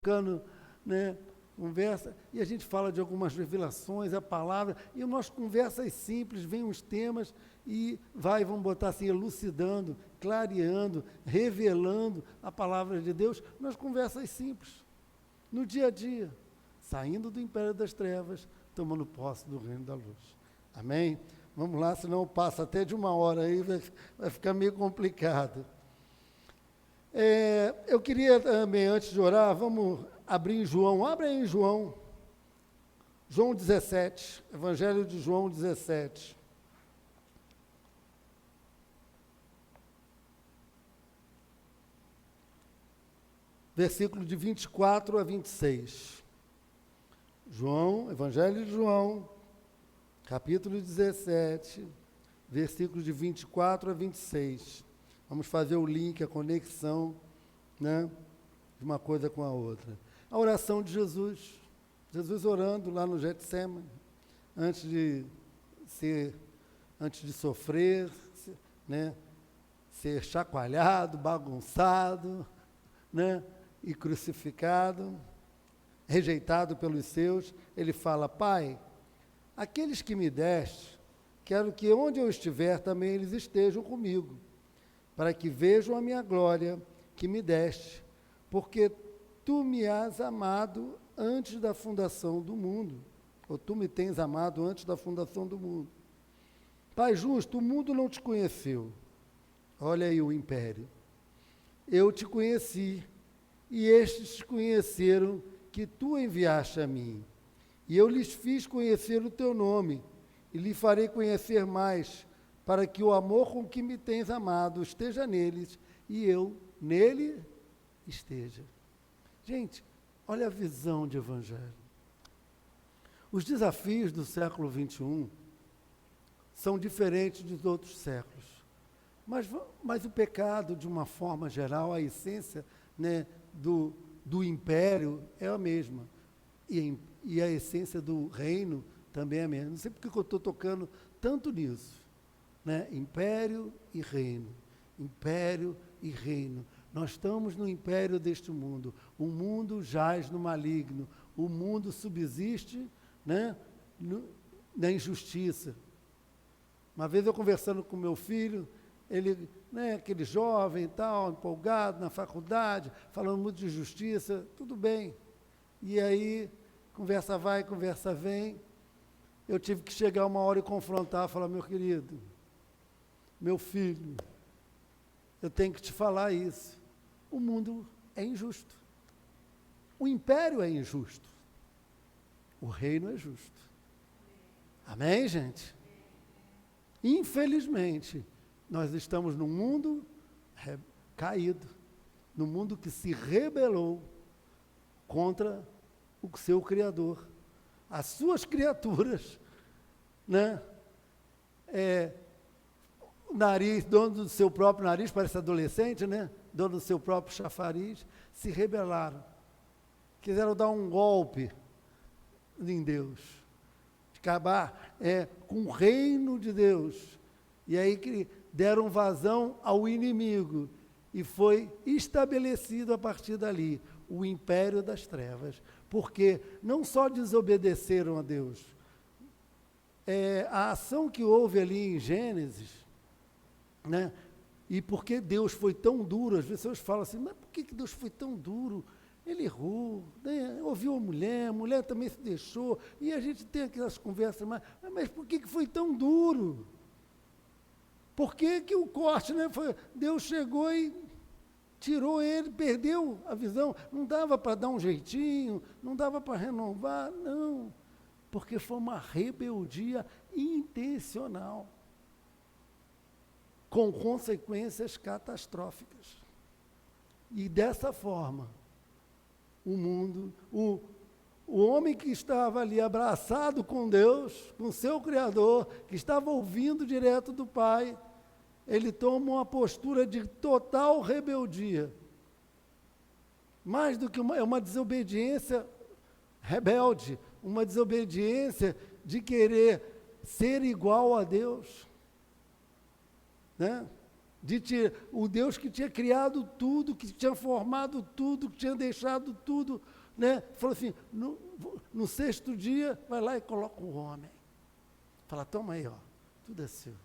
ficando, né, conversa, e a gente fala de algumas revelações, a palavra, e umas conversas simples, vem uns temas e vamos botar assim, elucidando, clareando, revelando a palavra de Deus, nas conversas simples, no dia a dia, saindo do império das trevas, tomando posse do reino da luz. Amém? Vamos lá, senão passa até de 1 hora aí, vai ficar meio complicado. Eu queria também, antes de orar, vamos abrir em João. Abre aí em João 17, Evangelho de João 17. Versículo de 24 a 26. Evangelho de João, capítulo 17, versículos de 24 a 26. Vamos fazer o link, a conexão, né, de uma coisa com a outra. A oração de Jesus. Jesus orando lá no Getsemane, antes de sofrer, né, ser chacoalhado, bagunçado, né, e crucificado, rejeitado pelos seus, ele fala: Pai, aqueles que me deste, quero que onde eu estiver também eles estejam comigo, para que vejam a minha glória que me deste, porque tu me has amado antes da fundação do mundo, ou tu me tens amado antes da fundação do mundo. Pai justo, o mundo não te conheceu, olha aí o império, eu te conheci, e estes te conheceram que tu enviaste a mim, e eu lhes fiz conhecer o teu nome, e lhe farei conhecer mais, para que o amor com que me tens amado esteja neles, e eu nele esteja. Gente, olha a visão de evangelho. Os desafios do século XXI são diferentes dos outros séculos, mas o pecado, de uma forma geral, a essência, né, do império é a mesma, e a essência do reino também é a mesma. Não sei porque eu estou tocando tanto nisso, né? Império e reino, império e reino. Nós estamos no império deste mundo, o mundo jaz no maligno, o mundo subsiste, né, na injustiça. Uma vez eu conversando com meu filho, ele, né, aquele jovem e tal, empolgado na faculdade, falando muito de justiça, tudo bem. E aí, conversa vai, conversa vem, eu tive que chegar 1 hora e confrontar, falar: meu querido, meu filho, eu tenho que te falar isso. O mundo é injusto. O império é injusto. O reino é justo. Amém, gente? Infelizmente, nós estamos num mundo caído, num mundo que se rebelou contra o seu Criador. As suas criaturas, né? Nariz, dono do seu próprio nariz, parece adolescente, né? Dono do seu próprio chafariz, se rebelaram. Quiseram dar um golpe em Deus, acabar com o reino de Deus. E aí que deram vazão ao inimigo, e foi estabelecido a partir dali o império das trevas, porque não só desobedeceram a Deus, a ação que houve ali em Gênesis, né? E porque Deus foi tão duro, as pessoas falam assim: mas por que Deus foi tão duro? Ele errou, né? Ouviu a mulher também se deixou, e a gente tem aquelas conversas, mas por que foi tão duro? Por que o corte, né, Deus chegou e tirou ele, perdeu a visão, não dava para dar um jeitinho, não dava para renovar, não, porque foi uma rebeldia intencional, com consequências catastróficas. E dessa forma, o mundo, o homem que estava ali abraçado com Deus, com seu Criador, que estava ouvindo direto do Pai, ele toma uma postura de total rebeldia. Mais do que uma desobediência rebelde, uma desobediência de querer ser igual a Deus, né? O Deus que tinha criado tudo, que tinha formado tudo, que tinha deixado tudo, né? Falou assim, no sexto dia, vai lá e coloca o homem. Fala, toma aí, ó, tudo é seu.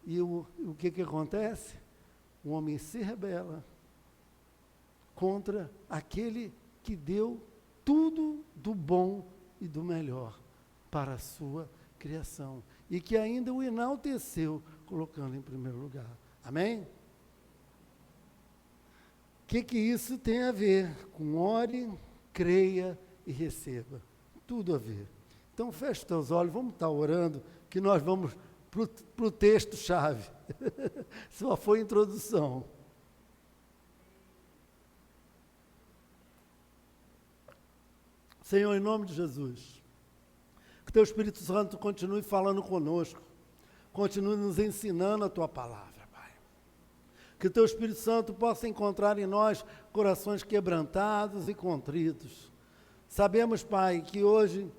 E o que acontece? O homem se rebela contra aquele que deu tudo do bom e do melhor para a sua criação. E que ainda o enalteceu, colocando em primeiro lugar. Amém? O que isso tem a ver com ore, creia e receba? Tudo a ver. Então, feche teus olhos, vamos estar orando, que nós vamos para o texto-chave. Só foi introdução. Senhor, em nome de Jesus, que Teu Espírito Santo continue falando conosco, continue nos ensinando a Tua palavra, Pai. Que Teu Espírito Santo possa encontrar em nós corações quebrantados e contritos. Sabemos, Pai, que hoje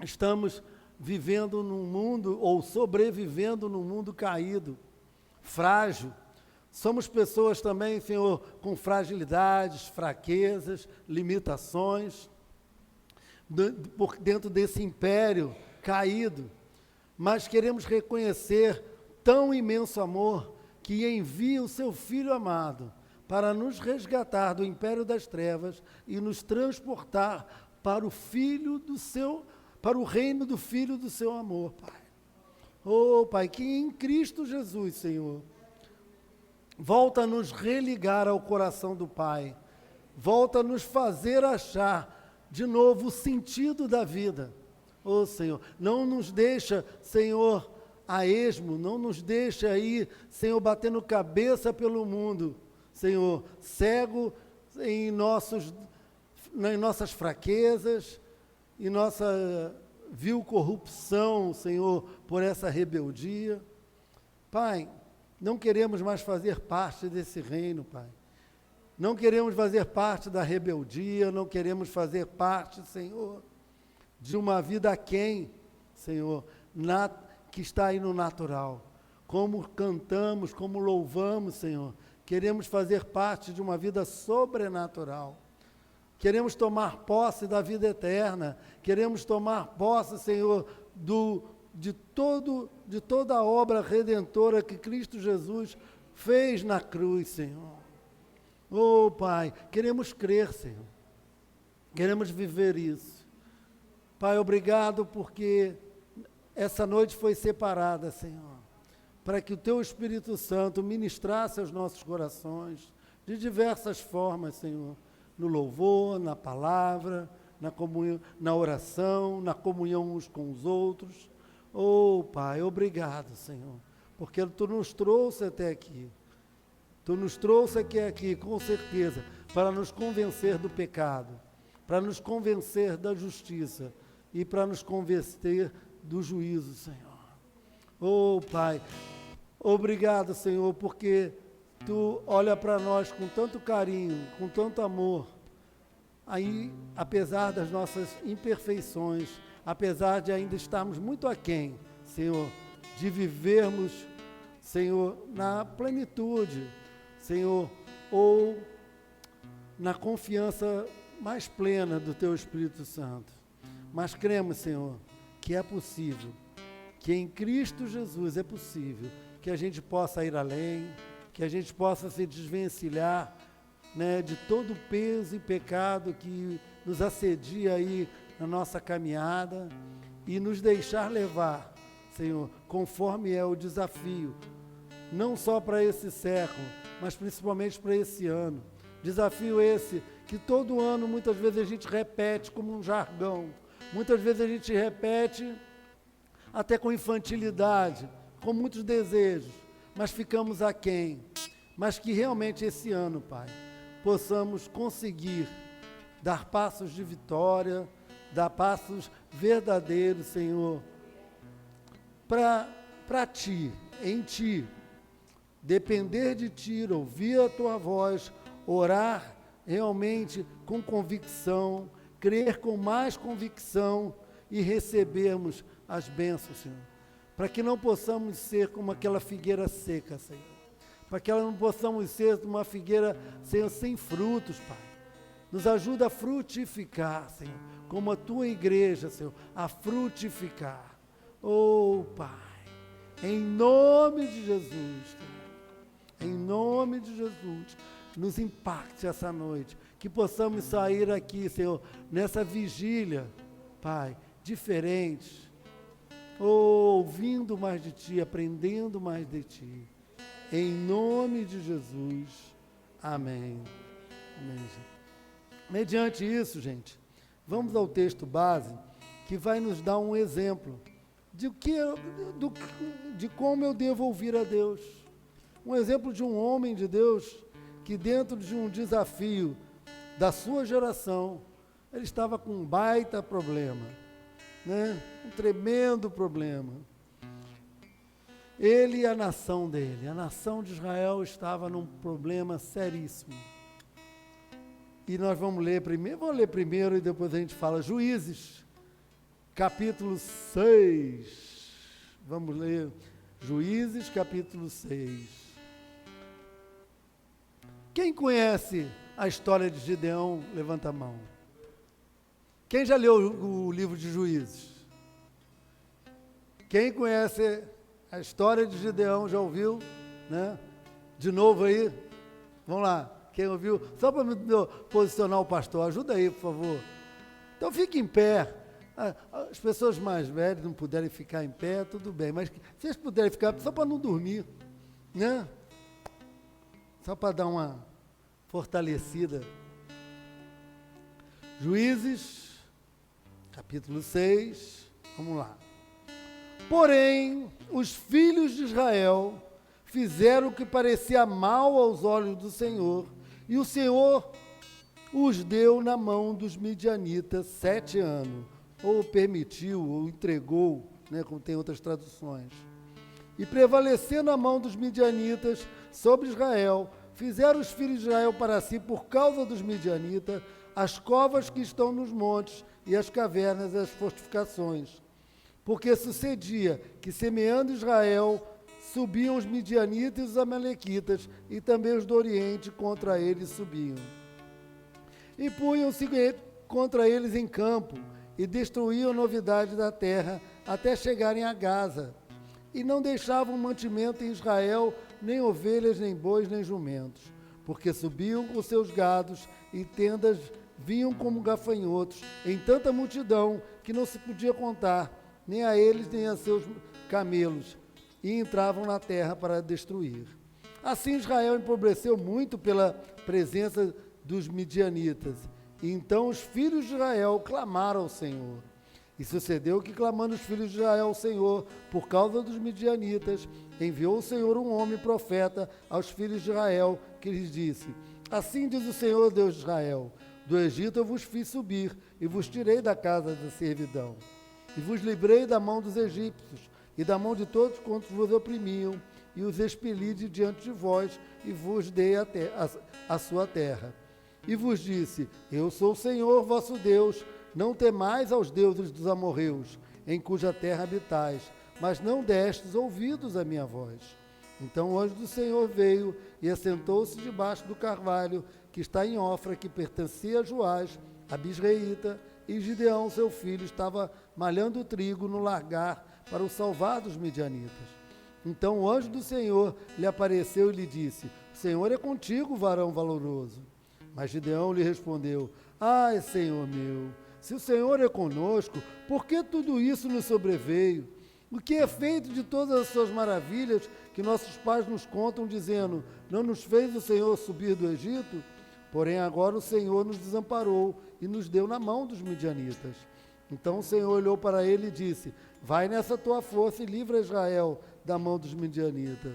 estamos vivendo num mundo, ou sobrevivendo num mundo caído, frágil. Somos pessoas também, Senhor, com fragilidades, fraquezas, limitações, por dentro desse império caído, mas queremos reconhecer tão imenso amor que envia o seu Filho amado para nos resgatar do império das trevas e nos transportar para o reino do Filho do seu amor, Pai. Oh, Pai, que em Cristo Jesus, Senhor, volta a nos religar ao coração do Pai, volta a nos fazer achar de novo o sentido da vida. Oh, Senhor, não nos deixa, Senhor, a esmo, não nos deixa aí, Senhor, batendo cabeça pelo mundo, Senhor, cego em nossas fraquezas, em nossa vil corrupção, Senhor, por essa rebeldia. Pai, não queremos mais fazer parte desse reino, Pai. Não queremos fazer parte da rebeldia, não queremos fazer parte, Senhor, de uma vida aquém, Senhor, que está aí no natural. Como cantamos, como louvamos, Senhor, queremos fazer parte de uma vida sobrenatural. Queremos tomar posse da vida eterna, queremos tomar posse, Senhor, de toda a obra redentora que Cristo Jesus fez na cruz, Senhor. Oh, Pai, queremos crer, Senhor, queremos viver isso. Pai, obrigado porque essa noite foi separada, Senhor, para que o Teu Espírito Santo ministrasse aos nossos corações de diversas formas, Senhor, no louvor, na palavra, na comunhão, na oração, na comunhão uns com os outros. Oh, Pai, obrigado, Senhor, porque Tu nos trouxe até aqui. Tu nos trouxe aqui, com certeza, para nos convencer do pecado, para nos convencer da justiça e para nos convencer do juízo, Senhor. Oh, Pai, obrigado, Senhor, porque Tu olha para nós com tanto carinho, com tanto amor, aí, apesar das nossas imperfeições, apesar de ainda estarmos muito aquém, Senhor, de vivermos, Senhor, na plenitude, Senhor, ou na confiança mais plena do Teu Espírito Santo. Mas cremos, Senhor, que é possível, que em Cristo Jesus é possível, que a gente possa ir além, que a gente possa se desvencilhar, né, de todo o peso e pecado que nos assedia aí na nossa caminhada e nos deixar levar, Senhor, conforme é o desafio, não só para esse século, mas principalmente para esse ano. Desafio esse que todo ano, muitas vezes, a gente repete como um jargão. Muitas vezes a gente repete até com infantilidade, com muitos desejos, mas ficamos aquém. Mas que realmente esse ano, Pai, possamos conseguir dar passos de vitória, dar passos verdadeiros, Senhor, para Ti, em Ti, depender de Ti, ouvir a Tua voz, orar realmente com convicção, crer com mais convicção e recebermos as bênçãos, Senhor, para que não possamos ser como aquela figueira seca, Senhor, para que não possamos ser uma figueira, Senhor, sem frutos, Pai. Nos ajuda a frutificar, Senhor, como a tua igreja, Senhor, a frutificar. Oh, Pai, em nome de Jesus, Senhor, em nome de Jesus, nos impacte essa noite, que possamos sair aqui, Senhor, nessa vigília, Pai, diferente, ouvindo mais de Ti, aprendendo mais de Ti, em nome de Jesus, amém. Amém, gente. Mediante isso, gente, vamos ao texto base, que vai nos dar um exemplo de como eu devo ouvir a Deus. Um exemplo de um homem de Deus que, dentro de um desafio da sua geração, ele estava com um baita problema, né? Um tremendo problema. Ele e a nação dele, a nação de Israel estava num problema seríssimo. E nós vamos ler primeiro e depois a gente fala Juízes, capítulo 6. Vamos ler Juízes, capítulo 6. Quem conhece a história de Gideão, levanta a mão. Quem já leu o livro de Juízes? Quem conhece a história de Gideão, já ouviu? Né? De novo aí? Vamos lá. Quem ouviu? Só para me posicionar o pastor, ajuda aí, por favor. Então fique em pé. As pessoas mais velhas não puderem ficar em pé, tudo bem, mas se vocês puderem ficar, só para não dormir, né? Só para dar uma fortalecida. Juízes, capítulo 6, vamos lá. Porém, os filhos de Israel fizeram o que parecia mal aos olhos do Senhor, e o Senhor os deu na mão dos midianitas 7 anos, ou permitiu, ou entregou, né, como tem outras traduções. E prevalecendo a mão dos midianitas sobre Israel, fizeram os filhos de Israel para si, por causa dos midianitas, as covas que estão nos montes, e as cavernas e as fortificações. Porque sucedia que, semeando Israel, subiam os midianitas e os amalequitas, e também os do Oriente contra eles subiam. E punham-se contra eles em campo, e destruíam a novidade da terra, até chegarem a Gaza. E não deixavam mantimento em Israel, nem ovelhas, nem bois, nem jumentos, porque subiam com seus gados, e tendas vinham como gafanhotos, em tanta multidão, que não se podia contar, nem a eles, nem a seus camelos, e entravam na terra para destruir. Assim Israel empobreceu muito pela presença dos midianitas. E então os filhos de Israel clamaram ao Senhor. E sucedeu que, clamando os filhos de Israel ao Senhor, por causa dos midianitas, enviou o Senhor um homem profeta aos filhos de Israel, que lhes disse: Assim diz o Senhor, Deus de Israel: Do Egito eu vos fiz subir, e vos tirei da casa da servidão. E vos livrei da mão dos egípcios, e da mão de todos quantos vos oprimiam, e os expeli de diante de vós, e vos dei a sua terra. E vos disse: Eu sou o Senhor vosso Deus, não temais aos deuses dos amorreus, em cuja terra habitais, mas não destes ouvidos à minha voz. Então o anjo do Senhor veio e assentou-se debaixo do carvalho que está em Ofra, que pertencia a Joás, a bisreíta, e Gideão, seu filho, estava malhando trigo no largar para o salvar dos midianitas. Então o anjo do Senhor lhe apareceu e lhe disse: O Senhor é contigo, varão valoroso. Mas Gideão lhe respondeu: Ai, Senhor meu, se o Senhor é conosco, por que tudo isso nos sobreveio? O que é feito de todas as suas maravilhas que nossos pais nos contam, dizendo: Não nos fez o Senhor subir do Egito? Porém agora o Senhor nos desamparou e nos deu na mão dos midianitas. Então o Senhor olhou para ele e disse: Vai nessa tua força e livra Israel da mão dos midianitas.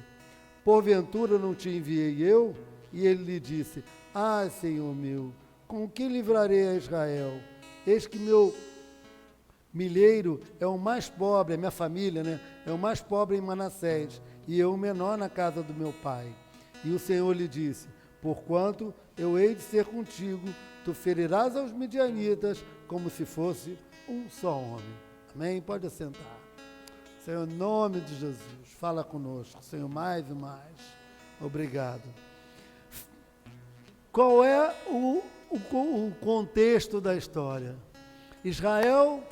Porventura não te enviei eu? E ele lhe disse: Ah, Senhor meu, com que livrarei a Israel? Eis que meu milheiro é o mais pobre, a minha família, né? É o mais pobre em Manassés, e eu o menor na casa do meu pai. E o Senhor lhe disse: Porquanto eu hei de ser contigo, tu ferirás aos midianitas como se fosse um só homem. Amém? Pode assentar. Senhor, em nome de Jesus, fala conosco, Senhor, mais e mais. Obrigado. Qual é o contexto da história? Israel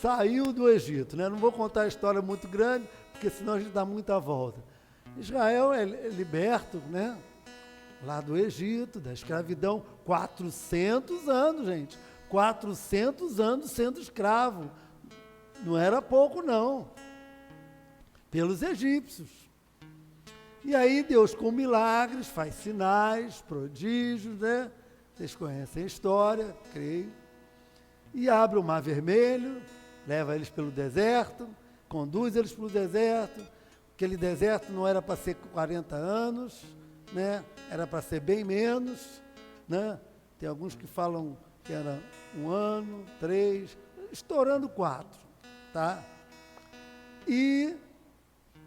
saiu do Egito, né? Não vou contar a história muito grande, porque senão a gente dá muita volta. Israel é liberto, né? Lá do Egito, da escravidão, 400 anos, gente. 400 anos sendo escravo. Não era pouco, não. Pelos egípcios. E aí Deus, com milagres, faz sinais, prodígios, né? Vocês conhecem a história, creio. E abre o Mar Vermelho, leva eles pelo deserto, conduz eles para o deserto. Aquele deserto não era para ser 40 anos, né? Era para ser bem menos, né? Tem alguns que falam que era 1 ano, 3, estourando 4, tá? E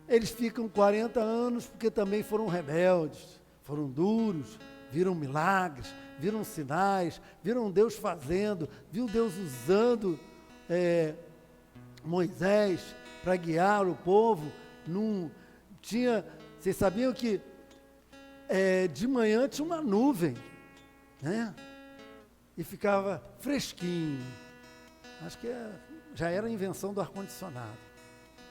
eles ficam 40 anos porque também foram rebeldes, foram duros, viram milagres, viram sinais, viram Deus fazendo, viu Deus usando Moisés para guiar o povo. Vocês sabiam que de manhã tinha uma nuvem, né? E ficava fresquinho. Acho que já era a invenção do ar-condicionado.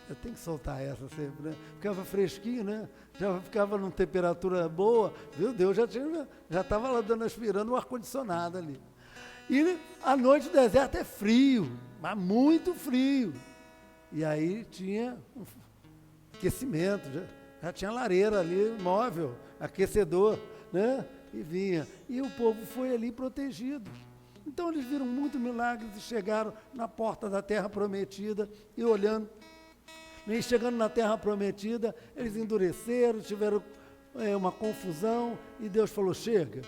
Eu tenho que soltar essa sempre, né? Ficava fresquinho, né? Já ficava numa temperatura boa, viu? Deus já estava lá aspirando o ar-condicionado ali. E à noite o deserto é frio, mas muito frio. E aí tinha um aquecimento, já tinha lareira ali, móvel, aquecedor, né? E vinha. E o povo foi ali protegido. Então eles viram muitos milagres e chegaram na porta da terra prometida e olhando. E chegando na terra prometida, eles endureceram, tiveram uma confusão, e Deus falou, chega,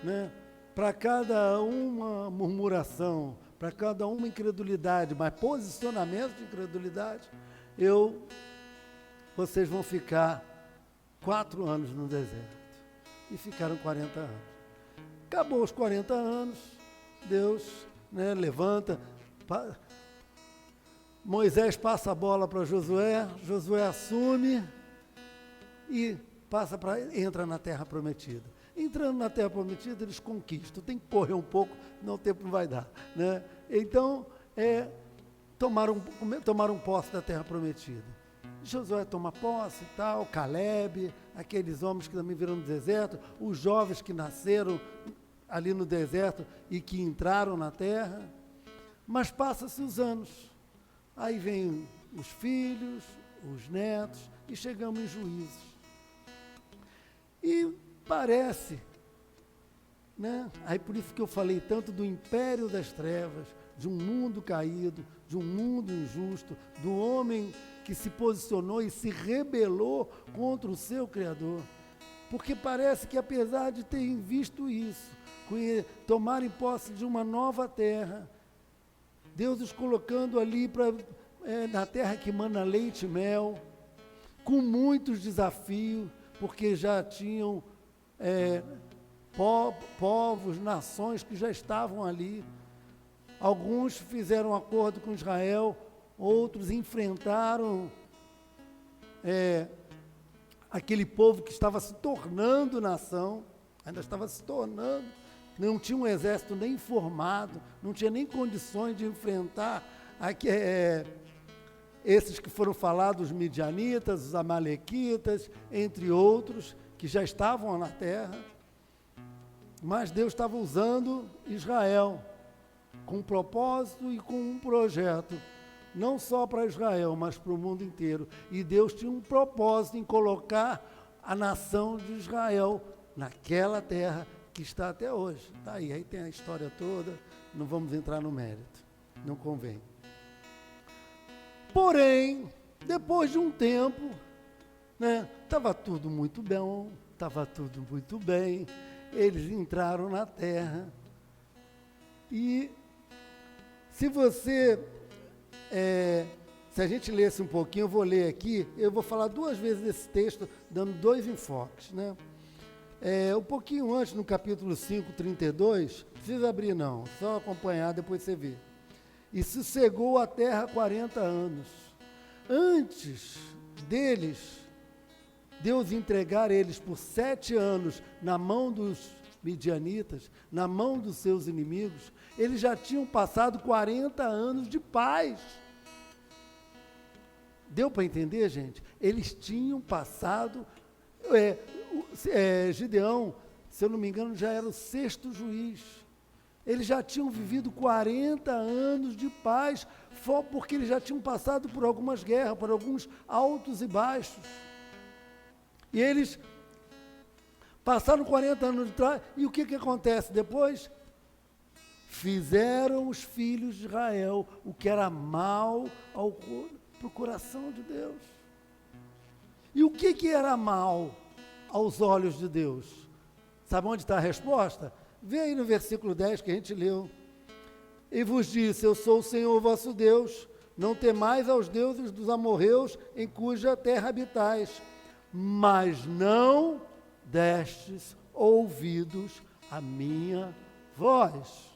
né? Para cada uma murmuração, para cada uma incredulidade, mas posicionamento de incredulidade, vocês vão ficar 4 anos no deserto. E ficaram 40 anos. Acabou os 40 anos, Deus, né, levanta, Moisés passa a bola para Josué, Josué assume e entra na terra prometida. Entrando na terra prometida, eles conquistam. Tem que correr um pouco, senão o tempo não vai dar, né? Então, tomaram posse da terra prometida. Josué toma posse e tal, Caleb, aqueles homens que também viram no deserto, os jovens que nasceram ali no deserto e que entraram na terra. Mas passa-se os anos. Aí vêm os filhos, os netos, e chegamos em Juízes. E parece, né? Aí por isso que eu falei tanto do império das trevas, de um mundo caído, de um mundo injusto, do homem que se posicionou e se rebelou contra o seu Criador. Porque parece que apesar de terem visto isso, tomarem posse de uma nova terra, Deus os colocando ali na terra que mana leite e mel, com muitos desafios, porque já tinham povos, nações que já estavam ali. Alguns fizeram acordo com Israel, outros enfrentaram aquele povo que estava se tornando nação, ainda estava se tornando, não tinha um exército nem formado, não tinha nem condições de enfrentar esses que foram falados, os midianitas, os amalequitas, entre outros, que já estavam na terra. Mas Deus estava usando Israel com um propósito e com um projeto, não só para Israel, mas para o mundo inteiro. E Deus tinha um propósito em colocar a nação de Israel naquela terra que está até hoje. Está aí tem a história toda, não vamos entrar no mérito, não convém. Porém, depois de um tempo, né, estava tudo muito bom, estava tudo muito bem, eles entraram na terra. E se a gente lesse um pouquinho, eu vou ler aqui, eu vou falar 2 vezes desse texto, dando 2 enfoques, né? Um pouquinho antes, no capítulo 5, 32, não precisa abrir não, só acompanhar, depois você vê. E sossegou a terra 40 anos. Antes deles Deus entregar eles por 7 anos na mão dos midianitas, na mão dos seus inimigos, eles já tinham passado 40 anos de paz. Deu para entender, gente? Eles tinham passado... Gideão, se eu não me engano, já era o 6º juiz. Eles já tinham vivido 40 anos de paz, porque eles já tinham passado por algumas guerras, por alguns altos e baixos. E eles passaram 40 anos de trás, e o que acontece depois? Fizeram os filhos de Israel o que era mal para o coração de Deus. E o que era mal aos olhos de Deus? Sabe onde está a resposta? Vê aí no versículo 10 que a gente leu. E vos disse, eu sou o Senhor vosso Deus, não temais aos deuses dos amorreus, em cuja terra habitais, mas não destes ouvidos à minha voz.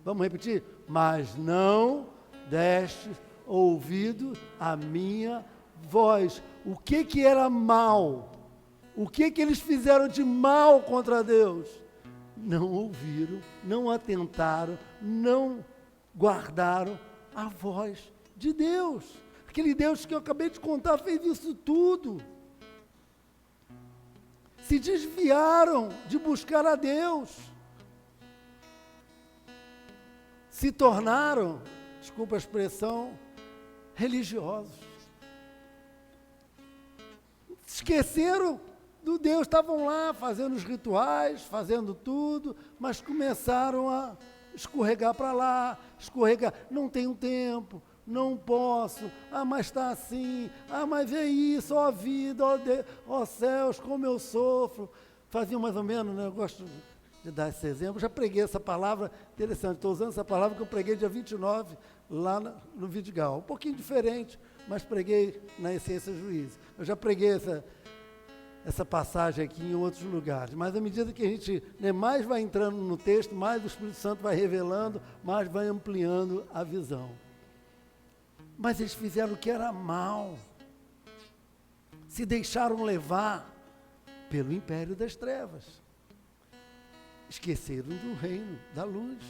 Vamos repetir? Mas não destes ouvido à minha voz. O que era mal? O que eles fizeram de mal contra Deus? Não ouviram, não atentaram, não guardaram a voz de Deus. Aquele Deus que eu acabei de contar fez isso tudo. Se desviaram de buscar a Deus. Se tornaram, desculpa a expressão, religiosos. Esqueceram do Deus, estavam lá fazendo os rituais, fazendo tudo, mas começaram a escorregar para lá, não tenho tempo, não posso, mas está assim, mas é isso, ó vida, ó céus, como eu sofro. Fazia mais ou menos, né? Eu gosto de dar esse exemplo, já preguei essa palavra, interessante, estou usando essa palavra que eu preguei dia 29, lá no Vidigal, um pouquinho diferente, mas preguei na Essência Juízo. Eu já preguei essa passagem aqui em outros lugares, mas à medida que a gente mais vai entrando no texto, mais o Espírito Santo vai revelando, mais vai ampliando a visão. Mas eles fizeram o que era mal, se deixaram levar pelo império das trevas, esqueceram do reino da luz,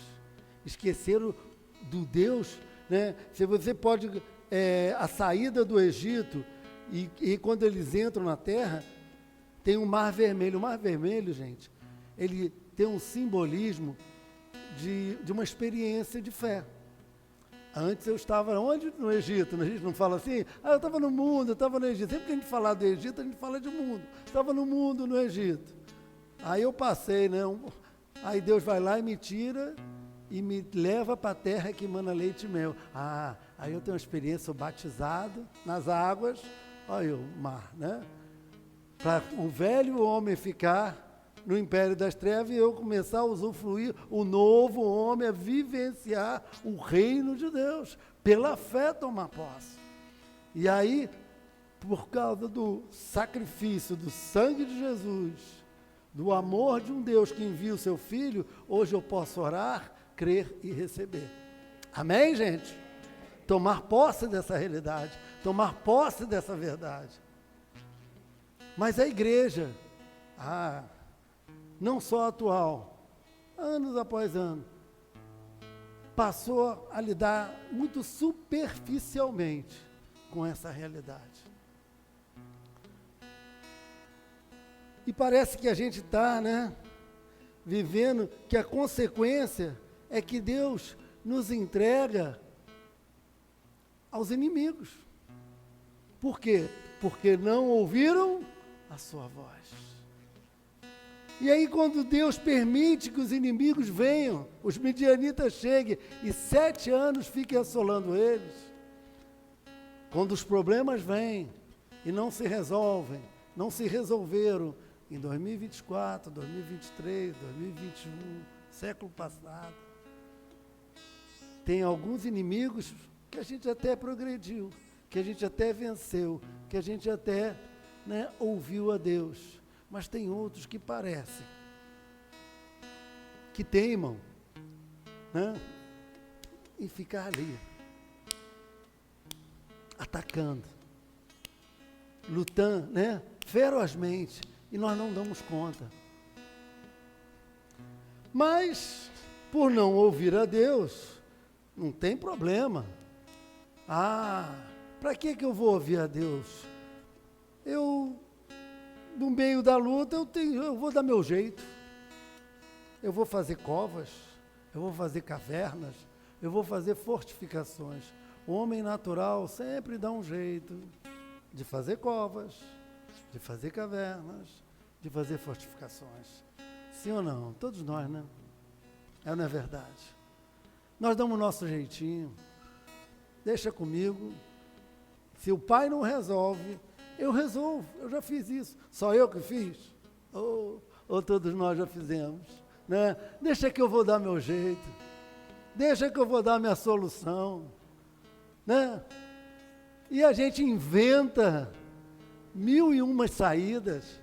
esqueceram do Deus, né? Se você pode, a saída do Egito, e quando eles entram na terra, tem um mar vermelho. O mar vermelho, gente, ele tem um simbolismo de uma experiência de fé. Antes eu estava onde? No Egito. A gente não fala assim, eu estava no mundo, eu estava no Egito. Sempre que a gente fala do Egito, a gente fala de mundo. Estava no mundo, no Egito. Aí eu passei, né? Aí Deus vai lá e me tira e me leva para a terra que emana leite e mel. Aí eu tenho uma experiência, sou batizado nas águas, olha o mar, né? Para o velho homem ficar no império das trevas e eu começar a usufruir o novo homem, a vivenciar o reino de Deus, pela fé tomar posse. E aí, por causa do sacrifício, do sangue de Jesus, do amor de um Deus que envia o seu Filho, hoje eu posso orar, crer e receber. Amém, gente? Tomar posse dessa realidade, tomar posse dessa verdade. Mas a igreja, não só atual, anos após ano, passou a lidar muito superficialmente com essa realidade. E parece que a gente está, vivendo que a consequência é que Deus nos entrega aos inimigos. Por quê? Porque não ouviram a sua voz. E aí quando Deus permite que os inimigos venham, os midianitas cheguem e 7 anos fiquem assolando eles, quando os problemas vêm e não se resolvem, não se resolveram em 2024, 2023, 2021, século passado, tem alguns inimigos que a gente até progrediu, que a gente até venceu, que a gente até ouviu a Deus, mas tem outros que parecem, que teimam, em ficar ali, atacando, lutando, ferozmente, e nós não damos conta. Mas, por não ouvir a Deus, não tem problema. Para que eu vou ouvir a Deus? No meio da luta, eu vou dar meu jeito. Eu vou fazer covas, eu vou fazer cavernas, eu vou fazer fortificações. O homem natural sempre dá um jeito de fazer covas, de fazer cavernas, de fazer fortificações. Sim ou não? Todos nós, né? Não é verdade? Nós damos o nosso jeitinho. Deixa comigo. Se o pai não resolve, eu resolvo. Eu já fiz isso. Só eu que fiz? Ou todos nós já fizemos? Né? Deixa que eu vou dar meu jeito. Deixa que eu vou dar minha solução. Né? E a gente inventa 1001 saídas.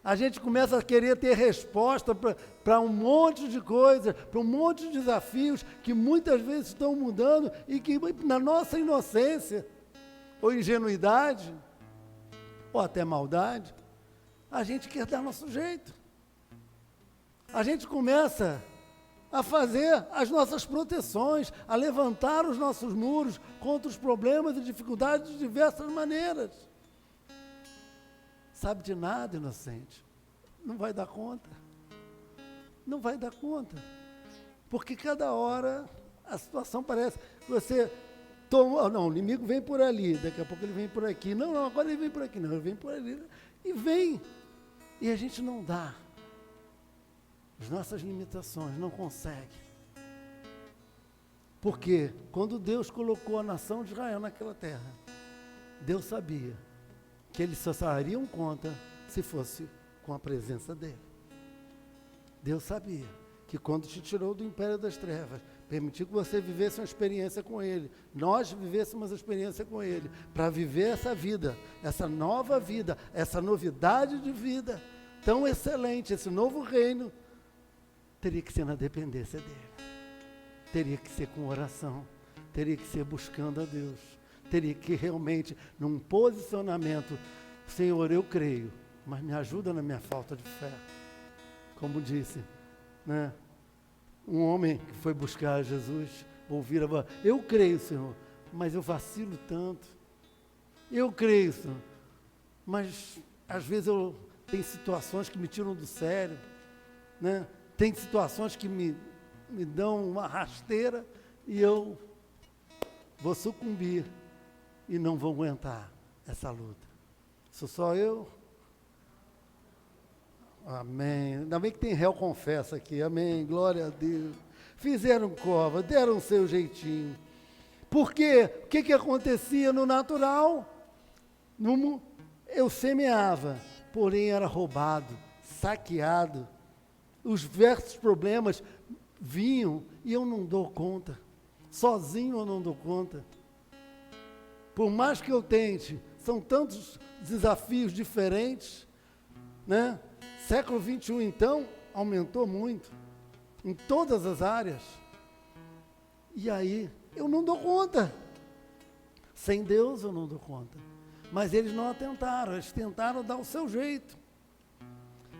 A gente começa a querer ter resposta para um monte de coisas, para um monte de desafios que muitas vezes estão mudando e que na nossa inocência, ou ingenuidade, ou até maldade, a gente quer dar nosso jeito. A gente começa a fazer as nossas proteções, a levantar os nossos muros contra os problemas e dificuldades de diversas maneiras. Sabe de nada, inocente. Não vai dar conta. Não vai dar conta. Porque cada hora a situação parece que você toma, não, o inimigo vem por ali, daqui a pouco ele vem por aqui. Não, agora ele vem por aqui, não, ele vem por ali. E vem. E a gente não dá. As nossas limitações, não consegue. Porque quando Deus colocou a nação de Israel naquela terra, Deus sabia que eles só dariam conta se fosse com a presença dele. Deus sabia que quando te tirou do império das trevas, permitiu que você vivesse uma experiência com ele, nós vivêssemos uma experiência com ele, para viver essa vida, essa nova vida, essa novidade de vida, tão excelente, esse novo reino, teria que ser na dependência dele, teria que ser com oração, teria que ser buscando a Deus, teria que realmente, num posicionamento, Senhor, eu creio, mas me ajuda na minha falta de fé. Como disse, né? Um homem que foi buscar Jesus, ouvir a voz, eu creio, Senhor, mas eu vacilo tanto. Eu creio, Senhor, mas às vezes tem situações que me tiram do sério, né? Tem situações que me dão uma rasteira e eu vou sucumbir e não vou aguentar essa luta. Sou só eu? Amém. Ainda bem que tem réu confessa aqui. Amém. Glória a Deus. Fizeram cova, deram o seu jeitinho. Por quê? O que acontecia no natural? Eu semeava, porém era roubado, saqueado. Os diversos problemas vinham e eu não dou conta. Sozinho eu não dou conta. Por mais que eu tente, são tantos desafios diferentes, né? Século 21, então, aumentou muito, em todas as áreas. E aí, eu não dou conta. Sem Deus eu não dou conta. Mas eles não atentaram, eles tentaram dar o seu jeito.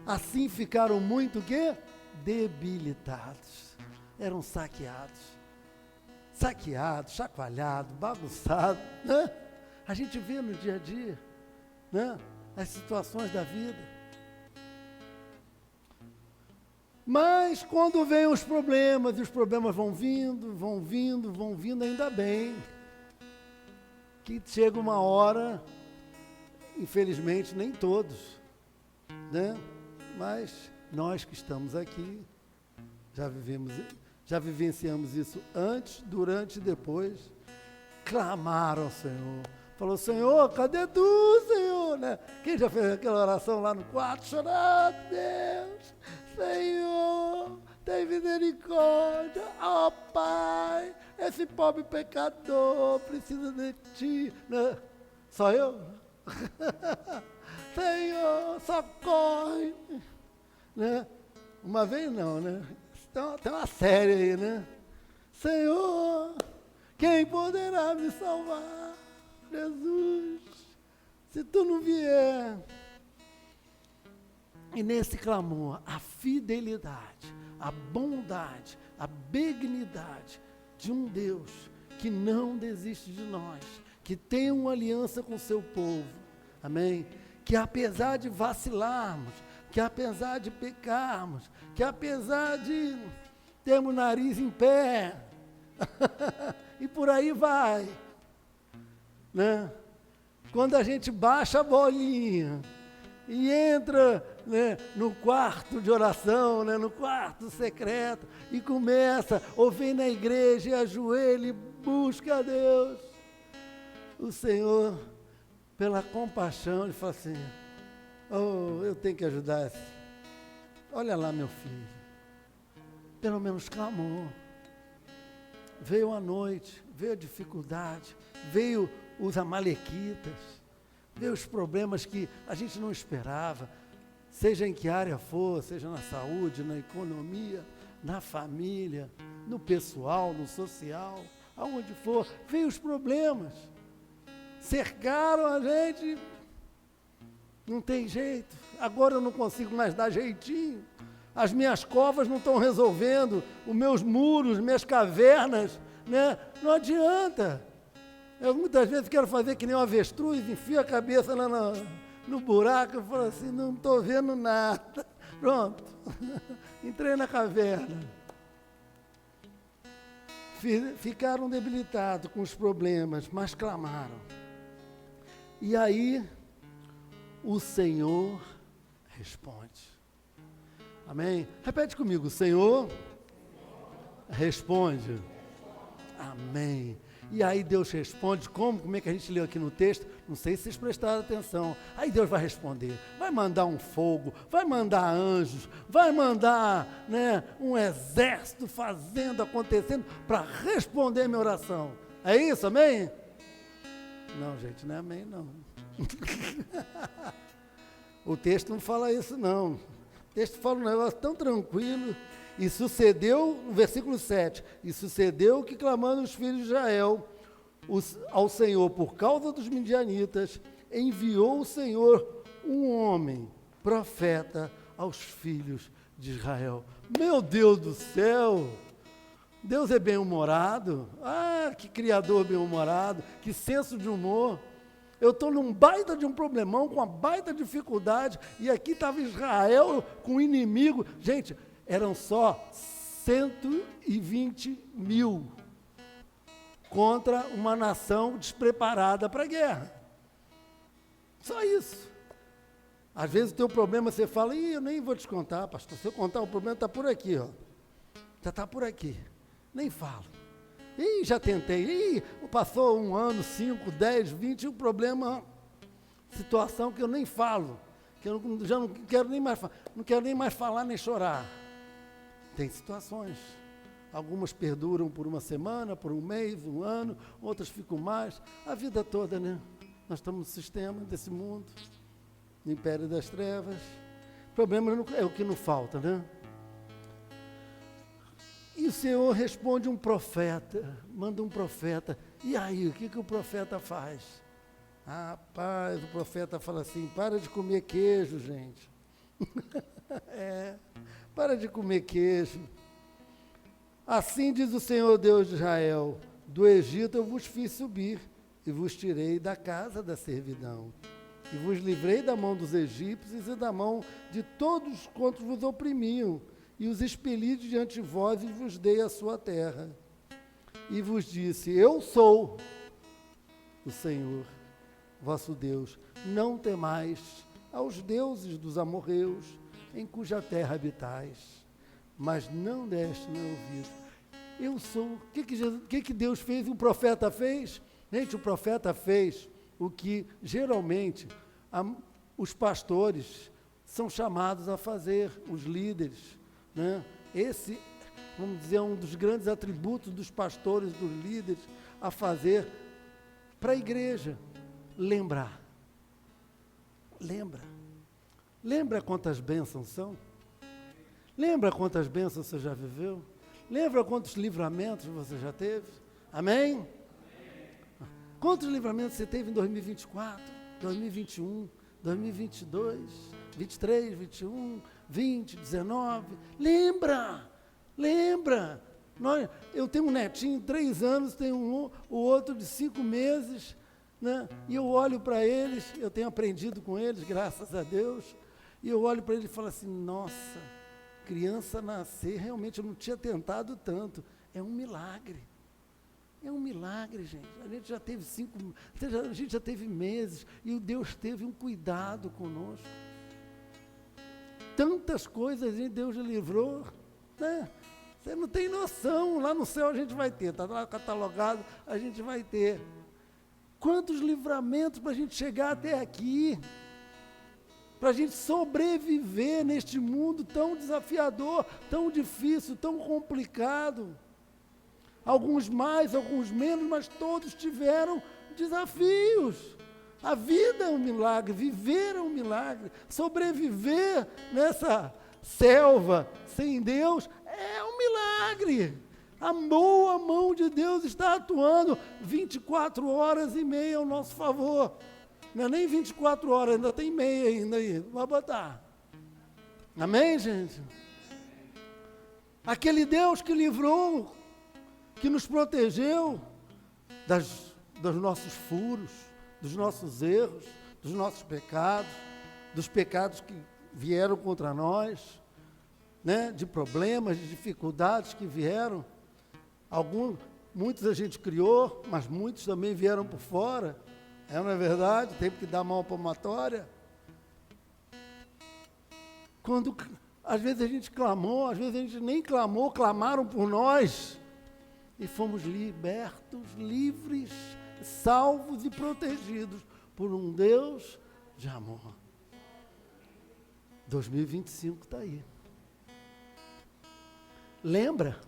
Assim ficaram muito o quê? Debilitados. Eram saqueados. Saqueados, chacoalhados, bagunçados, né? A gente vê no dia a dia, né? As situações da vida. Mas quando vêm os problemas, e os problemas vão vindo, ainda bem que chega uma hora, infelizmente nem todos, né? Mas nós que estamos aqui, já vivenciamos isso antes, durante e depois, clamaram ao Senhor. Falou, Senhor, cadê tu, Senhor? Né? Quem já fez aquela oração lá no quarto, chorando, Deus, Senhor, tem misericórdia, ó Pai, esse pobre pecador precisa de Ti. Né? Só eu? Senhor, socorre. Né? Uma vez não, né? Tem uma série aí, né? Senhor, quem poderá me salvar? Jesus, se Tu não vier, E nesse clamor, a fidelidade, a bondade, a benignidade de um Deus que não desiste de nós, que tem uma aliança com o seu povo, amém? Que apesar de vacilarmos, que apesar de pecarmos, que apesar de termos o nariz em pé, e por aí vai, né? Quando a gente baixa a bolinha e entra, né, no quarto de oração, né, no quarto secreto, e começa, ou vem na igreja e ajoelha e busca a Deus, o Senhor, pela compaixão, ele fala assim, oh, eu tenho que ajudar esse. Olha lá, meu filho, pelo menos clamou. Veio a noite, veio a dificuldade, veio os amalequitas, veio os problemas que a gente não esperava, seja em que área for, seja na saúde, na economia, na família, no pessoal, no social, aonde for, veio os problemas, cercaram a gente, não tem jeito, agora eu não consigo mais dar jeitinho, as minhas covas não estão resolvendo, os meus muros, minhas cavernas, né? Não adianta. Eu muitas vezes quero fazer que nem um avestruz, enfio a cabeça lá no buraco e falo assim, não estou vendo nada. Pronto, entrei na caverna. Ficaram debilitados com os problemas, mas clamaram. E aí, o Senhor responde. Amém? Repete comigo, o Senhor responde. Amém. E aí Deus responde, como é que a gente leu aqui no texto? Não sei se vocês prestaram atenção. Aí Deus vai responder, vai mandar um fogo, vai mandar anjos, vai mandar, né, um exército fazendo, acontecendo, para responder a minha oração. É isso, amém? Não, gente, não é amém, não. O texto não fala isso, não. O texto fala um negócio tão tranquilo. E sucedeu, no versículo 7, e sucedeu que clamando os filhos de Israel ao Senhor por causa dos midianitas, enviou o Senhor um homem, profeta, aos filhos de Israel. Meu Deus do céu! Deus é bem-humorado. Ah, que criador bem-humorado, que senso de humor. Eu estou num baita de um problemão, com uma baita dificuldade, e aqui estava Israel com um inimigo. Gente, eram só 120 mil contra uma nação despreparada para a guerra. Só isso. Às vezes o teu problema você fala, eu nem vou te contar, pastor. Se eu contar, o problema está por aqui, ó. Já está por aqui. Nem falo. Já tentei. Passou 1 ano, 5, 10, 20, e o problema, situação que eu nem falo. Que eu já não quero nem mais falar. Não quero nem mais falar, nem chorar. Tem situações, algumas perduram por uma semana, por um mês, 1 ano, outras ficam mais, a vida toda, né? Nós estamos no sistema desse mundo, no império das trevas, problema é o que não falta, né? E o Senhor responde um profeta, manda um profeta, e aí, o que o profeta faz? Rapaz, o profeta fala assim, para de comer queijo, gente. Para de comer queijo. Assim diz o Senhor Deus de Israel, do Egito eu vos fiz subir, e vos tirei da casa da servidão, e vos livrei da mão dos egípcios e da mão de todos quantos vos oprimiam, e os expeli diante de vós e vos dei a sua terra. E vos disse, eu sou o Senhor, vosso Deus, não temais aos deuses dos amorreus, em cuja terra habitais, mas não deste meu ouvido. Eu sou. O que Deus fez? O profeta fez? Gente, o profeta fez o que geralmente os pastores são chamados a fazer, os líderes, né? Esse, vamos dizer, é um dos grandes atributos dos pastores, dos líderes, a fazer para a igreja. Lembrar. Lembra quantas bênçãos são? Lembra quantas bênçãos você já viveu? Lembra quantos livramentos você já teve? Amém? Amém. Quantos livramentos você teve em 2024, 2021, 2022, 23, 21, 20, 19. Lembra. Eu tenho um netinho de 3 anos, tenho o outro de 5 meses, né? E eu olho para eles, eu tenho aprendido com eles, graças a Deus, e eu olho para eles e falo assim, nossa, criança nascer, realmente eu não tinha tentado tanto, é um milagre. É um milagre, gente. A gente já teve a gente já teve meses, e o Deus teve um cuidado conosco. Tantas coisas Deus livrou, né? Você não tem noção, lá no céu a gente vai ter, está lá catalogado, a gente vai ter. Quantos livramentos para a gente chegar até aqui, para a gente sobreviver neste mundo tão desafiador, tão difícil, tão complicado. Alguns mais, alguns menos, mas todos tiveram desafios. A vida é um milagre, viver é um milagre, sobreviver nessa selva sem Deus é um milagre. A boa mão de Deus está atuando 24 horas e meia ao nosso favor. Não é nem 24 horas, ainda tem meia ainda aí. Vai botar. Amém, gente? Aquele Deus que livrou, que nos protegeu dos nossos furos, dos nossos erros, dos nossos pecados, dos pecados que vieram contra nós, né? De problemas, de dificuldades que vieram. Muitos a gente criou, mas muitos também vieram por fora. Não é verdade? Teve que dar mão palmatória. Quando, às vezes a gente clamou, às vezes a gente nem clamou, clamaram por nós. E fomos libertos, livres, salvos e protegidos por um Deus de amor. 2025 está aí. Lembra?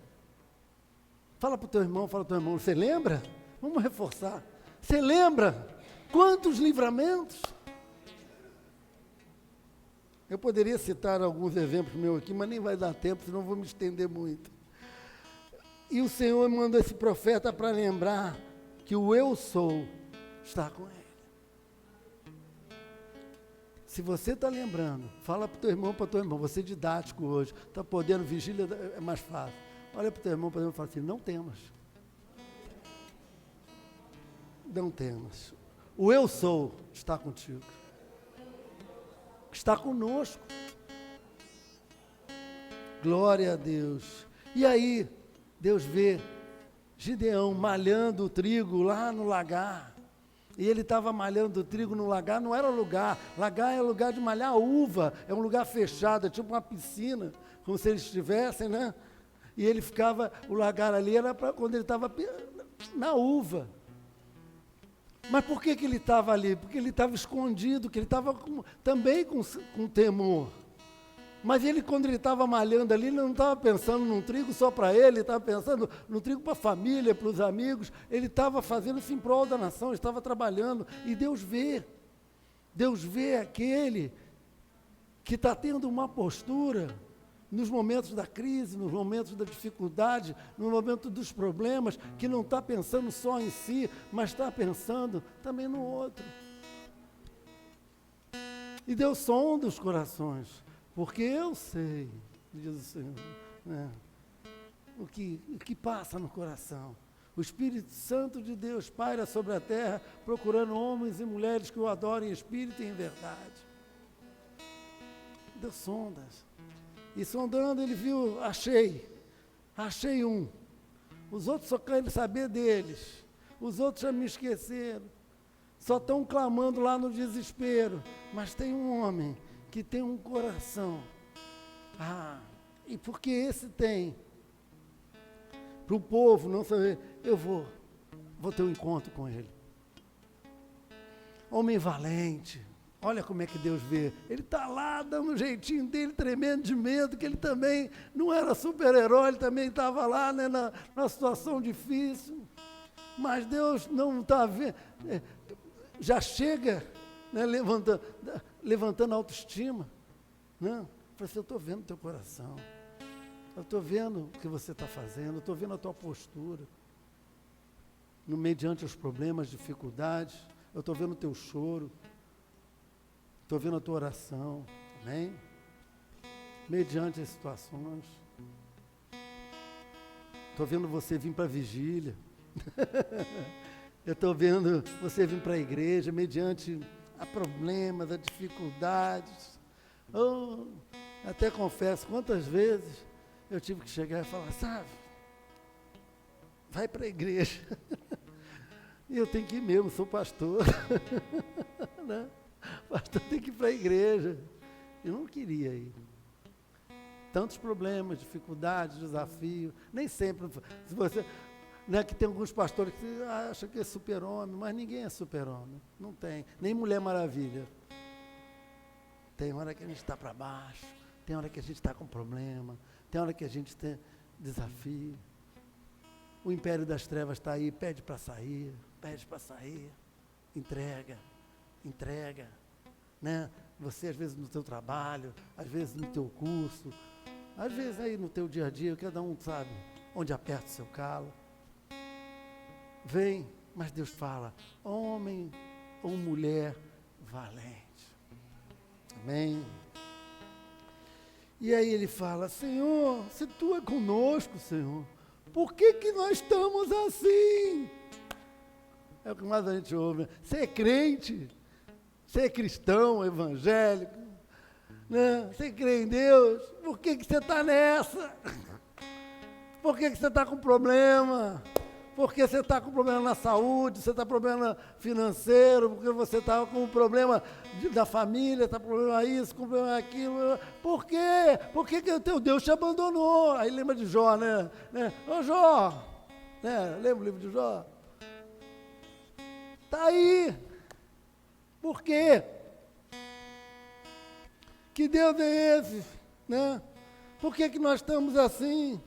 Fala para o teu irmão, você lembra? Vamos reforçar. Você lembra? Quantos livramentos? Eu poderia citar alguns exemplos meus aqui, mas nem vai dar tempo, senão vou me estender muito. E o Senhor manda esse profeta para lembrar que o eu sou está com ele. Se você está lembrando, fala para o teu irmão, para tua irmã, você é didático hoje, está podendo, vigília é mais fácil. Olha para o teu irmão, e fala assim, não temas. Não temas. O eu sou está contigo. Está conosco. Glória a Deus. E aí, Deus vê Gideão malhando o trigo lá no lagar. E ele estava malhando o trigo no lagar, não era lugar. Lagar é lugar de malhar uva, é um lugar fechado, é tipo uma piscina, como se eles estivessem, né? E ele ficava, o lagar ali era para quando ele estava na uva. Mas por que ele estava ali? Porque ele estava escondido, que ele estava também com temor. Mas ele, quando ele estava malhando ali, ele não estava pensando num trigo só para ele estava pensando no trigo para a família, para os amigos. Ele estava fazendo isso em prol da nação, ele estava trabalhando. E Deus vê aquele que está tendo uma postura nos momentos da crise, nos momentos da dificuldade, no momento dos problemas, que não está pensando só em si, mas está pensando também no outro. E Deus sonda os corações, porque eu sei, diz o Senhor, né, o que passa no coração. O Espírito Santo de Deus paira sobre a terra, procurando homens e mulheres que o adorem em espírito e em verdade. Deus sonda. E sondando, ele viu, achei um. Os outros só querem saber deles. Os outros já me esqueceram. Só estão clamando lá no desespero. Mas tem um homem que tem um coração. E porque esse tem, para o povo não saber, eu vou ter um encontro com ele. Homem valente. Olha como é que Deus vê. Ele está lá dando um jeitinho dele, tremendo de medo, que ele também não era super-herói, ele também estava lá, né, na situação difícil. Mas Deus não está vendo. Já chega, né, levantando a autoestima. Né? Falei assim, eu estou vendo o teu coração. Eu estou vendo o que você está fazendo, eu estou vendo a tua postura. Mediante os problemas, dificuldades, eu estou vendo o teu choro. Estou vendo a tua oração, amém? Mediante as situações. Estou vendo você vir para a vigília. Eu estou vendo você vir para a igreja mediante a problemas, a dificuldades. Oh, até confesso, quantas vezes eu tive que chegar e falar, sabe, vai para a igreja. E eu tenho que ir mesmo, sou pastor. Né? Pastor tem que ir para a igreja. Eu não queria ir. Tantos problemas, dificuldades, desafios. Nem sempre. Se você, né, que tem alguns pastores que acham que é super-homem, mas ninguém é super-homem. Não tem. Nem Mulher Maravilha. Tem hora que a gente está para baixo. Tem hora que a gente está com problema. Tem hora que a gente tem desafio. O império das trevas está aí, pede para sair. Pede para sair. Entrega. Entrega. Né? Você, às vezes, no teu trabalho, às vezes no teu curso, às vezes aí no teu dia a dia, cada um sabe onde aperta o seu calo. Vem, mas Deus fala, homem ou mulher valente. Amém? E aí ele fala, Senhor, se Tu é conosco, Senhor, por que que nós estamos assim? É o que mais a gente ouve, né? Você é crente? Você é cristão, evangélico, né? Você crê em Deus, por que que você está nessa? Por que que você está com problema? Porque você está com problema na saúde, você está com problema financeiro, porque você está com problema da família, está com problema isso, com problema aquilo. Por quê? Por que que o teu Deus te abandonou? Aí lembra de Jó, né? Ô Jó, né? Lembra o livro de Jó? Está aí. Por quê? Que Deus é esse? Né? Por que que nós estamos assim?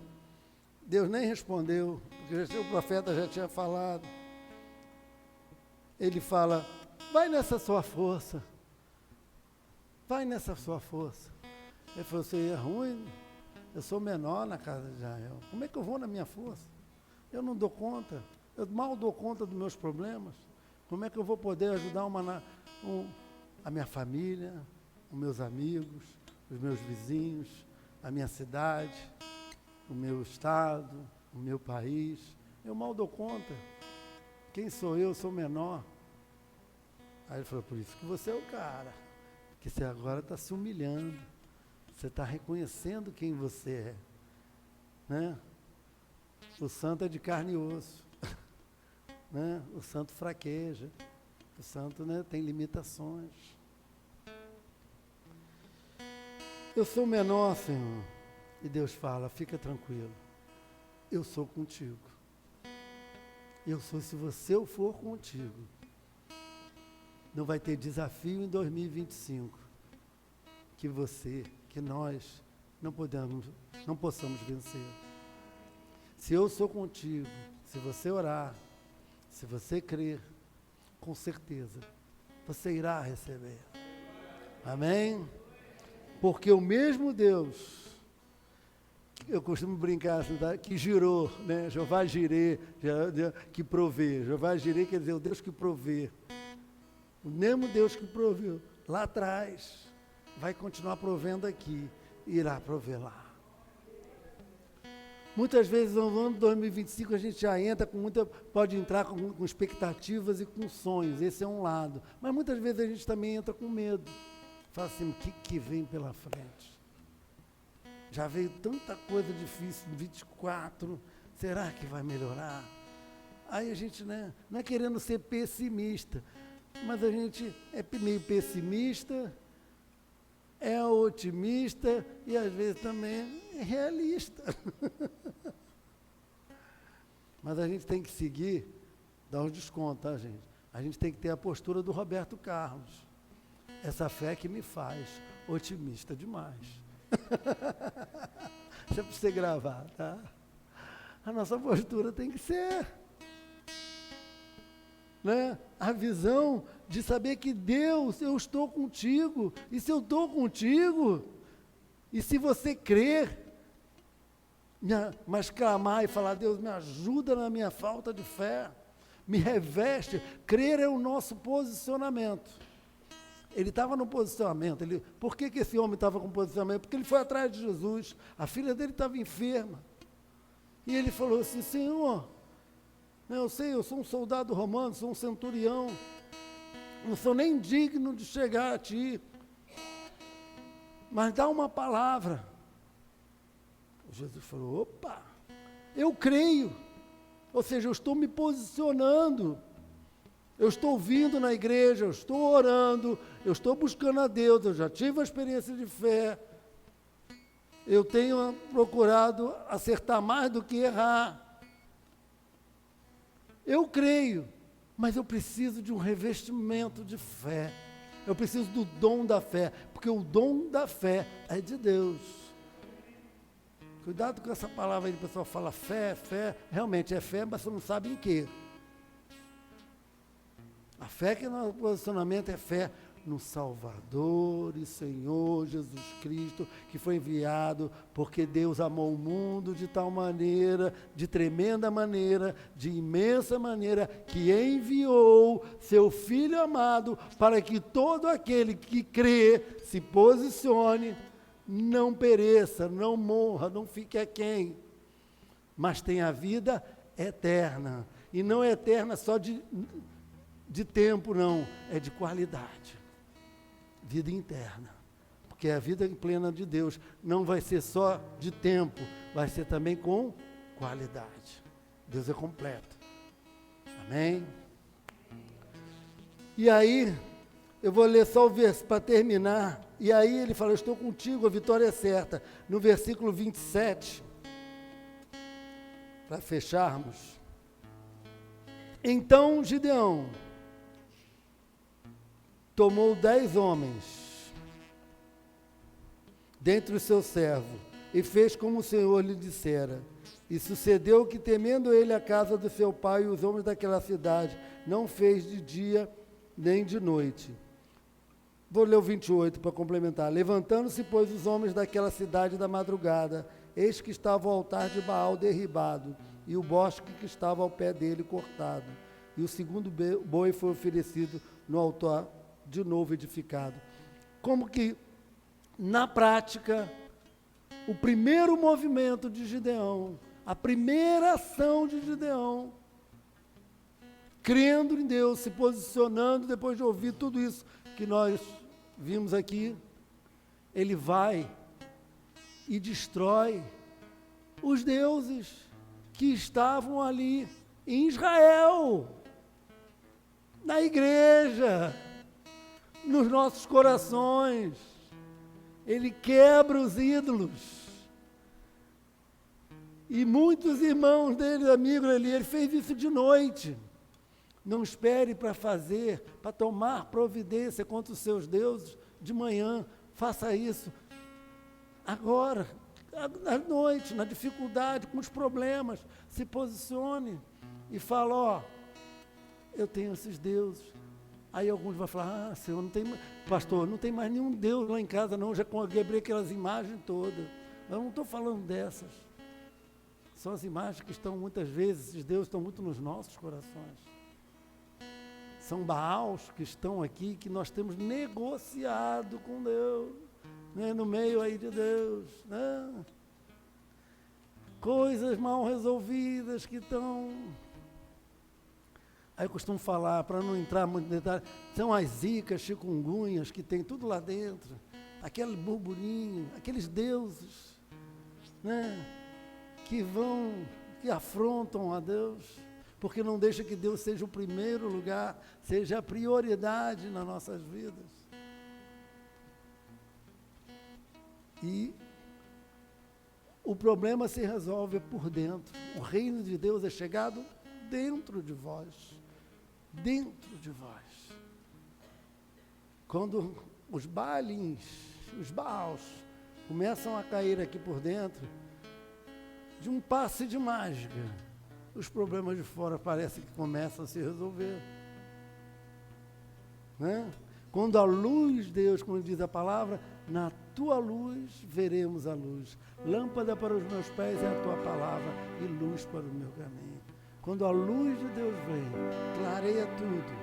Deus nem respondeu, porque o profeta já tinha falado. Ele fala, vai nessa sua força. Vai nessa sua força. Ele falou assim, é ruim, eu sou menor na casa de Israel. Como é que eu vou na minha força? Eu não dou conta, eu mal dou conta dos meus problemas. Como é que eu vou poder ajudar a minha família, os meus amigos, os meus vizinhos, a minha cidade, o meu estado, o meu país? Eu mal dou conta. Quem sou eu? Sou menor. Aí ele falou, por isso que você é o cara. Que você agora está se humilhando. Você está reconhecendo quem você é. Né? O santo é de carne e osso. Né? O santo fraqueja. O santo, né, tem limitações. Eu sou menor, Senhor. E Deus fala, fica tranquilo. Eu sou contigo. Eu sou, se você eu for contigo. Não vai ter desafio em 2025 que nós não possamos vencer. Se eu sou contigo, se você orar, se você crer, com certeza, você irá receber. Amém? Porque o mesmo Deus, eu costumo brincar assim, tá? Que girou, né? Jeová Jirê, que provê. Jeová Jirê quer dizer o Deus que provê. O mesmo Deus que proveu lá atrás, vai continuar provendo aqui, irá prover lá. Muitas vezes no ano de 2025 a gente já entra com pode entrar com expectativas e com sonhos, esse é um lado. Mas muitas vezes a gente também entra com medo. Fala assim, o que vem pela frente? Já veio tanta coisa difícil em 24, será que vai melhorar? Aí a gente, né, não é querendo ser pessimista, mas a gente é meio pessimista, é otimista e às vezes também é realista. Mas a gente tem que seguir, dar uns descontos, tá, gente? A gente tem que ter a postura do Roberto Carlos. Essa fé que me faz otimista demais. Isso é para você gravar, tá? A nossa postura tem que ser, né? A visão de saber que Deus, eu estou contigo, e se eu estou contigo, e se você crer, mas clamar e falar, Deus, me ajuda na minha falta de fé, me reveste, crer é o nosso posicionamento. Ele estava no posicionamento. Por que esse homem estava com posicionamento? Porque ele foi atrás de Jesus. A filha dele estava enferma. E ele falou assim, Senhor, eu sei, eu sou um soldado romano, sou um centurião, não sou nem digno de chegar a ti, mas dá uma palavra. Jesus falou, opa, eu creio, ou seja, eu estou me posicionando, eu estou vindo na igreja, eu estou orando, eu estou buscando a Deus, eu já tive a experiência de fé, eu tenho procurado acertar mais do que errar. Eu creio, mas eu preciso de um revestimento de fé. Eu preciso do dom da fé, porque o dom da fé é de Deus. Cuidado com essa palavra aí, o pessoal fala fé, realmente é fé, mas você não sabe em quê. A fé que no posicionamento é fé no Salvador e Senhor Jesus Cristo, que foi enviado porque Deus amou o mundo de tal maneira, de tremenda maneira, de imensa maneira, que enviou seu Filho amado para que todo aquele que crê se posicione, não pereça, não morra, não fique aquém, mas tenha vida eterna. E não é eterna só de tempo, não, é de qualidade. Vida interna, porque a vida plena de Deus não vai ser só de tempo, vai ser também com qualidade. Deus é completo. Amém? E aí, eu vou ler só o verso para terminar, e aí ele fala, eu estou contigo, a vitória é certa. No versículo 27, para fecharmos. Então Gideão tomou 10 homens dentre os seus servos e fez como o Senhor lhe dissera. E sucedeu que, temendo ele a casa do seu pai e os homens daquela cidade, não fez de dia nem de noite. Vou ler o 28 para complementar. Levantando-se, pois, os homens daquela cidade da madrugada, eis que estava o altar de Baal derribado, e o bosque que estava ao pé dele cortado. E o segundo boi foi oferecido no altar de novo edificado. Como que, na prática, o primeiro movimento de Gideão, a primeira ação de Gideão, crendo em Deus, se posicionando, depois de ouvir tudo isso que nós vimos aqui, ele vai e destrói os deuses que estavam ali em Israel, na igreja, nos nossos corações. Ele quebra os ídolos. E muitos irmãos dele, amigos ali, ele fez isso de noite. Não espere para fazer, para tomar providência contra os seus deuses de manhã. Faça isso agora, à noite, na dificuldade, com os problemas. Se posicione e fala, ó, eu tenho esses deuses. Aí alguns vão falar, Senhor, não tem, pastor, não tem mais nenhum Deus lá em casa não, já quebrei aquelas imagens todas. Eu não estou falando dessas. São as imagens que estão muitas vezes, esses deuses estão muito nos nossos corações. São Baals que estão aqui, que nós temos negociado com Deus, né, no meio aí de Deus, né? Coisas mal resolvidas que estão... Aí eu costumo falar, para não entrar muito em detalhe, são as zicas, chikungunhas, que tem tudo lá dentro, aquele burburinho, aqueles deuses, né, que afrontam a Deus, porque não deixa que Deus seja o primeiro lugar, seja a prioridade nas nossas vidas. E o problema se resolve por dentro. O reino de Deus é chegado dentro de vós. Dentro de vós. Quando os Baalins, os Baals, começam a cair aqui por dentro, de um passe de mágica, os problemas de fora parecem que começam a se resolver. Né? Quando a luz de Deus, como diz a palavra, na tua luz veremos a luz. Lâmpada para os meus pés é a tua palavra e luz para o meu caminho. Quando a luz de Deus vem, clareia tudo.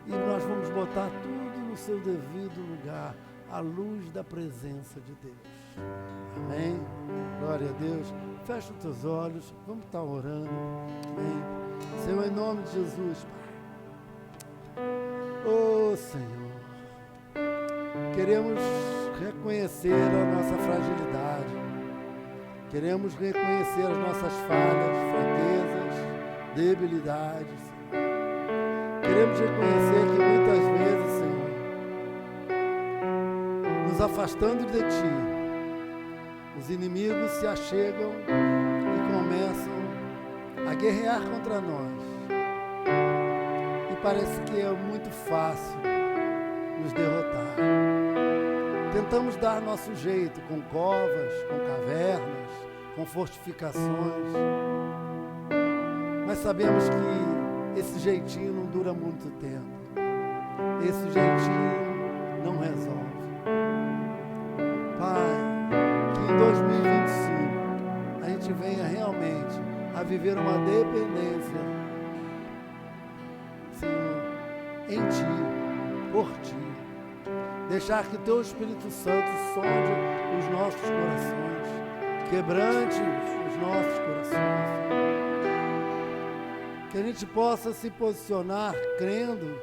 E nós vamos botar tudo no no seu devido lugar, à luz da presença de Deus. Amém? Glória a Deus. Fecha os teus olhos, vamos estar orando. Amém? Senhor, em nome de Jesus, Pai. Oh, Senhor, queremos reconhecer a nossa fragilidade, queremos reconhecer as nossas falhas, fraquezas, debilidades. Queremos reconhecer que muitas vezes, Senhor, nos afastando de Ti, os inimigos se achegam e começam a guerrear contra nós. E parece que é muito fácil nos derrotar. Tentamos dar nosso jeito com covas, com cavernas, com fortificações. Mas sabemos que esse jeitinho não dura muito tempo. Esse jeitinho não resolve. Pai, que em 2025 a gente venha realmente a viver uma dependência, Senhor, em Ti, por Ti. Deixar que Teu Espírito Santo sonde os nossos corações, quebrante os nossos corações. Que a gente possa se posicionar crendo,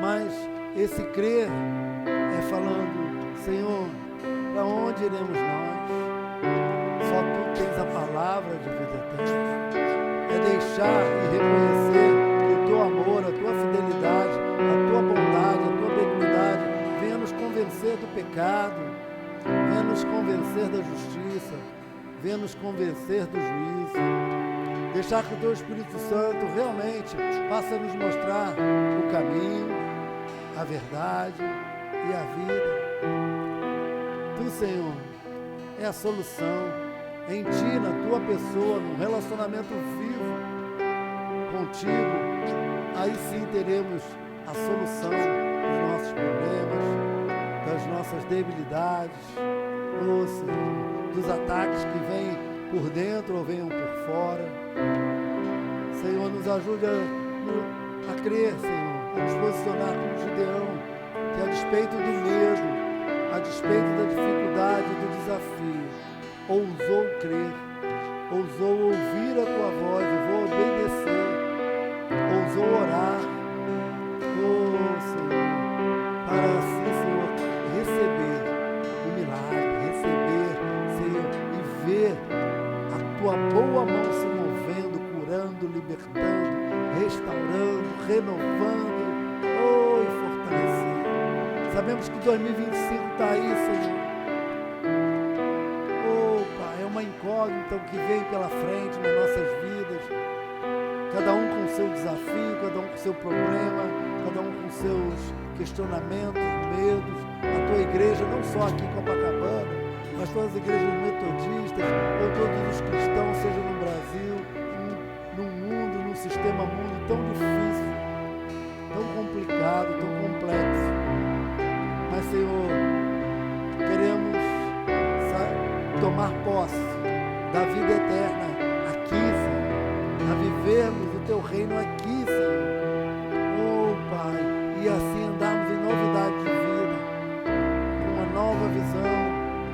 mas esse crer é falando, Senhor, para onde iremos nós? Só Tu tens a palavra de vida eterna. É deixar e reconhecer que o Teu amor, a Tua fidelidade, a Tua bondade, a Tua benignidade venha nos convencer do pecado, venha nos convencer da justiça, venha nos convencer do juízo. Deixar que o Teu Espírito Santo realmente passe a nos mostrar o caminho, a verdade e a vida. Tu, Senhor, é a solução. Em Ti, na Tua pessoa, num relacionamento vivo contigo, aí sim teremos a solução dos nossos problemas, das nossas debilidades, oh, Senhor, dos ataques que vêm por dentro ou venham por fora. Senhor, nos ajude a crer, Senhor, a nos posicionar como Gideão, que a despeito do medo, a despeito da dificuldade, do desafio, ousou crer, ousou ouvir a Tua voz, ousou obedecer, ousou orar, oh Senhor, para assim, Senhor, receber o milagre, receber, Senhor, e ver a Tua boa mão se movendo, curando, libertando, restaurando, renovando, oh, e fortalecendo. Sabemos que 2025 está aí, Senhor. Uma incógnita que vem pela frente nas nossas vidas, cada um com o seu desafio, cada um com o seu problema, cada um com seus questionamentos, medos. A Tua igreja, não só aqui em Copacabana, mas todas as igrejas metodistas, ou todos os cristãos, seja no Brasil, no mundo, num sistema mundo tão difícil, tão complicado, tão complexo. Mas, Senhor, queremos tomar posse da vida eterna aqui, Senhor, a vivermos o Teu reino aqui, Senhor. Oh, Pai, e assim andarmos em novidade de vida, com uma nova visão,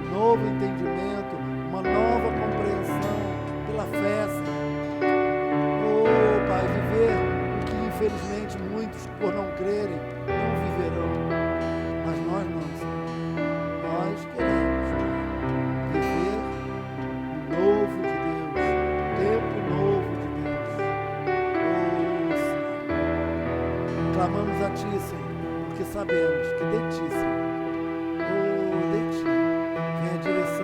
um novo entendimento, uma nova compreensão pela fé, Senhor. Oh, Pai, viver o que infelizmente muitos, por não crerem, não viverão. Mas nós não, Senhor. Nós queremos novo de Deus, tempo novo de Deus. Oh, Senhor, clamamos a Ti, Senhor, porque sabemos que de Ti,